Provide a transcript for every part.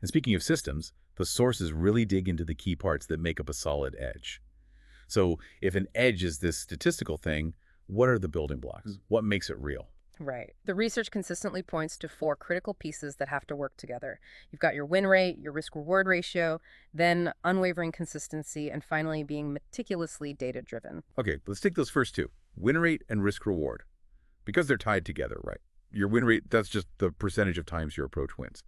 And speaking of systems, the sources really dig into the key parts that make up a solid edge. So if an edge is this statistical thing, what are the building blocks? What makes it real? Right. The research consistently points to four critical pieces that have to work together. You've got your win rate, your risk-reward ratio, then unwavering consistency, and finally being meticulously data-driven. Okay, let's take those first two, win rate and risk reward, because they're tied together, right? Your win rate, that's just the percentage of times your approach wins.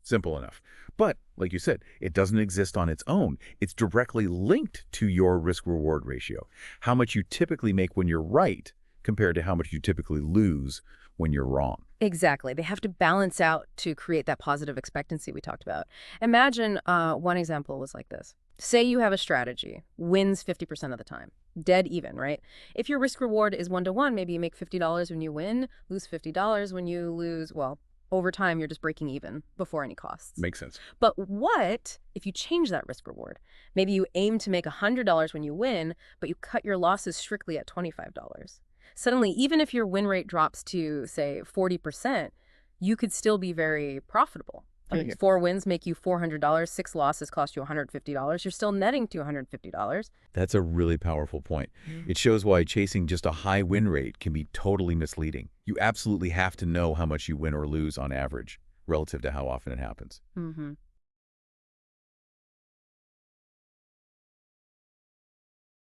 Simple enough. But, like you said, it doesn't exist on its own. It's directly linked to your risk-reward ratio, how much you typically make when you're right compared to how much you typically lose when you're wrong. Exactly. They have to balance out to create that positive expectancy we talked about. Imagine one example was like this. Say you have a strategy, wins 50% of the time, dead even, right? If your risk reward is 1-to-1, maybe you make $50 when you win, lose $50 when you lose, well, over time, you're just breaking even before any costs. Makes sense. But what if you change that risk reward? Maybe you aim to make $100 when you win, but you cut your losses strictly at $25. Suddenly, even if your win rate drops to, say, 40%, you could still be very profitable. I mean, Yeah. 4 wins make you $400, 6 losses cost you $150. You're still netting $250. That's a really powerful point. It shows why chasing just a high win rate can be totally misleading. You absolutely have to know how much you win or lose on average relative to how often it happens. Mm-hmm.